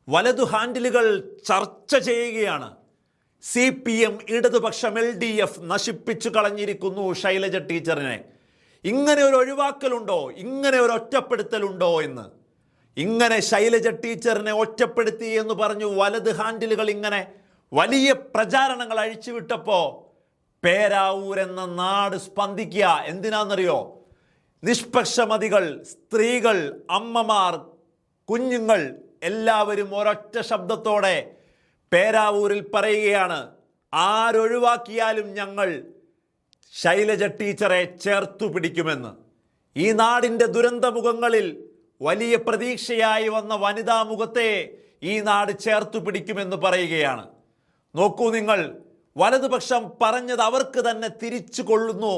വലതു ഹാൻഡിലുകൾ ചർച്ച ചെയ്യുകയാണ്. CPM ഇടതുപക്ഷം LDF നശിപ്പിച്ചു കളഞ്ഞിരിക്കുന്നു ശൈലജ ടീച്ചറിനെ. ഇങ്ങനെ ഒരു ഒഴിവാക്കലുണ്ടോ, ഇങ്ങനെ ഒരു ഒറ്റപ്പെടുത്തലുണ്ടോ എന്ന്. ഇങ്ങനെ ശൈലജ ടീച്ചറിനെ ഒറ്റപ്പെടുത്തി എന്ന് പറഞ്ഞു വലത് ഹാൻഡിലുകൾ ഇങ്ങനെ വലിയ പ്രചാരണങ്ങൾ അഴിച്ചുവിട്ടപ്പോൾ പേരാവൂർ എന്ന നാട് സ്പന്ദിക്കുക. എന്തിനാണെന്നറിയോ? നിഷ്പക്ഷമതികൾ, സ്ത്രീകൾ, അമ്മമാർ, കുഞ്ഞുങ്ങൾ എല്ലാവരും ഒരൊറ്റ ശബ്ദത്തോടെ പേരാവൂരിൽ പറയുകയാണ്, ആരൊഴിവാക്കിയാലും ഞങ്ങൾ ശൈലജ ടീച്ചറെ ചേർത്തു പിടിക്കുമെന്ന്. ഈ നാടിൻ്റെ ദുരന്തമുഖങ്ങളിൽ വലിയ പ്രതീക്ഷയായി വന്ന വനിതാ മുഖത്തെ ഈ നാട് ചേർത്തു പിടിക്കുമെന്ന് പറയുകയാണ്. നോക്കൂ നിങ്ങൾ, വലതുപക്ഷം പറഞ്ഞത് അവർക്ക് തന്നെ തിരിച്ചു കൊള്ളുന്നു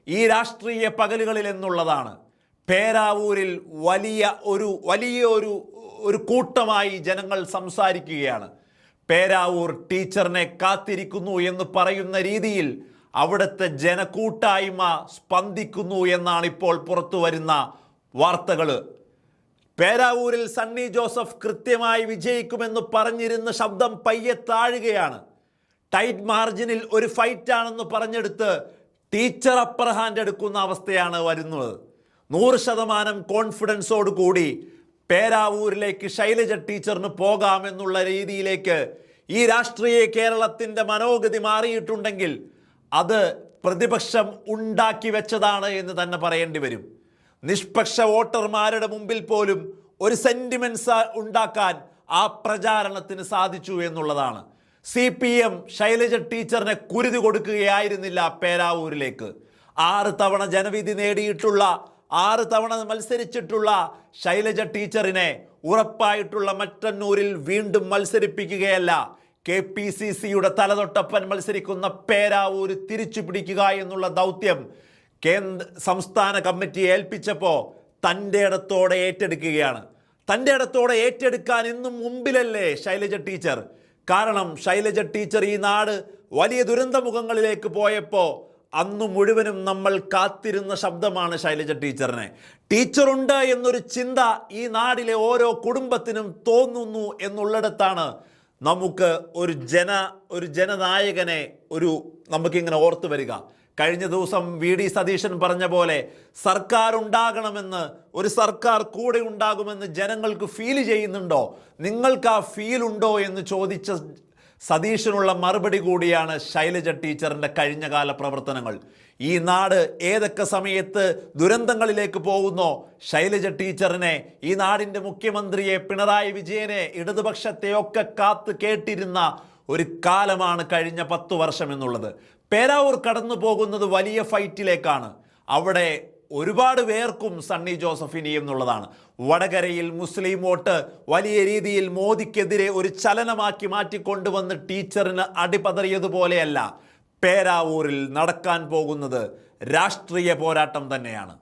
ഈ രാഷ്ട്രീയ പകലുകളിൽ എന്നുള്ളതാണ്. പേരാവൂരിൽ വലിയ ഒരു കൂട്ടമായി ജനങ്ങൾ സംസാരിക്കുകയാണ്. പേരാവൂർ ടീച്ചറിനെ കാത്തിരിക്കുന്നു എന്ന് പറയുന്ന രീതിയിൽ അവിടുത്തെ ജനക്കൂട്ടായ്മ സ്പന്ദിക്കുന്നു എന്നാണ് ഇപ്പോൾ പുറത്തു വരുന്ന വാർത്തകൾ. പേരാവൂരിൽ സണ്ണി ജോസഫ് കൃത്യമായി വിജയിക്കുമെന്ന് പറഞ്ഞിരുന്ന ശബ്ദം പയ്യെ താഴുകയാണ്. ടൈറ്റ് മാർജിനിൽ ഒരു ഫൈറ്റാണെന്ന് പറഞ്ഞെടുത്ത് ടീച്ചർ അപ്പർ ഹാൻഡ് എടുക്കുന്ന അവസ്ഥയാണ് വരുന്നത്. 100% കോൺഫിഡൻസോട് കൂടി പേരാവൂരിലേക്ക് ശൈലജ ടീച്ചറിന് പോകാമെന്നുള്ള രീതിയിലേക്ക് ഈ രാഷ്ട്രീയ കേരളത്തിൻ്റെ മനോഗതി മാറിയിട്ടുണ്ടെങ്കിൽ അത് പ്രതിപക്ഷം ഉണ്ടാക്കി വെച്ചതാണ് എന്ന് തന്നെ പറയേണ്ടി വരും. നിഷ്പക്ഷ വോട്ടർമാരുടെ മുമ്പിൽ പോലും ഒരു സെന്റിമെന്റ്സ് ഉണ്ടാക്കാൻ ആ പ്രചാരണത്തിന് സാധിച്ചു എന്നുള്ളതാണ്. CPM ശൈലജ ടീച്ചറിനെ കുരുതി കൊടുക്കുകയായിരുന്നില്ല പേരാവൂരിലേക്ക്. 6 തവണ ജനവിധി നേടിയിട്ടുള്ള, 6 തവണ മത്സരിച്ചിട്ടുള്ള ശൈലജ ടീച്ചറിനെ ഉറപ്പായിട്ടുള്ള മറ്റന്നൂരിൽ വീണ്ടും മത്സരിപ്പിക്കുകയല്ല, KPCCയുടെ തലതൊട്ടപ്പൻ മത്സരിക്കുന്ന പേരാവൂർ തിരിച്ചു പിടിക്കുക എന്നുള്ള ദൗത്യം സംസ്ഥാന കമ്മിറ്റി ഏൽപ്പിച്ചപ്പോൾ തൻ്റെ ഇടത്തോടെ ഏറ്റെടുക്കുകയാണ്. തൻ്റെ ഇടത്തോടെ ഏറ്റെടുക്കാൻ ഇന്നും മുമ്പിലല്ലേ ശൈലജ ടീച്ചർ? കാരണം ശൈലജ ടീച്ചർ ഈ നാട് വലിയ ദുരന്തമുഖങ്ങളിലേക്ക് പോയപ്പോൾ അന്ന് മുഴുവനും നമ്മൾ കാത്തിരുന്ന ശബ്ദമാണ് ശൈലജ ടീച്ചറിനെ. ടീച്ചറുണ്ട് എന്നൊരു ചിന്ത ഈ നാടിലെ ഓരോ കുടുംബത്തിനും തോന്നുന്നു എന്നുള്ളിടത്താണ് നമുക്ക് ഒരു ജനനായകനെ നമുക്കിങ്ങനെ ഓർത്തു വരിക. കഴിഞ്ഞ ദിവസം VD സതീശൻ പറഞ്ഞ പോലെ സർക്കാർ ഉണ്ടാകണമെന്ന്, ഒരു സർക്കാർ കൂടെ ഉണ്ടാകുമെന്ന് ജനങ്ങൾക്ക് ഫീൽ ചെയ്യുന്നുണ്ടോ, നിങ്ങൾക്ക് ആ ഫീൽ ഉണ്ടോ എന്ന് ചോദിച്ച സതീശനുള്ള മറുപടി കൂടിയാണ് ശൈലജ ടീച്ചറിൻ്റെ കഴിഞ്ഞകാല പ്രവർത്തനങ്ങൾ. ഈ നാട് ഏതൊക്കെ സമയത്ത് ദുരന്തങ്ങളിലേക്ക് പോകുന്നോ ശൈലജ ടീച്ചറിനെ, ഈ നാടിൻ്റെ മുഖ്യമന്ത്രിയെ പിണറായി വിജയനെ, ഇടതുപക്ഷത്തെയൊക്കെ കാത്ത് കേട്ടിരുന്ന ഒരു കാലമാണ് കഴിഞ്ഞ 10 വർഷം എന്നുള്ളത്. പേരാവൂർ കടന്നു പോകുന്നത് വലിയ ഫൈറ്റിലേക്കാണ്. അവിടെ ഒരുപാട് പേർക്കും സണ്ണി ജോസഫിനി എന്നുള്ളതാണ്. വടകരയിൽ മുസ്ലിം വോട്ട് വലിയ രീതിയിൽ മോദിക്കെതിരെ ഒരു ചലനമാക്കി മാറ്റിക്കൊണ്ടുവന്ന് ടീച്ചറിന് അടിപതറിയതുപോലെയല്ല പേരാവൂരിൽ നടക്കാൻ പോകുന്നത് രാഷ്ട്രീയ പോരാട്ടം തന്നെയാണ്.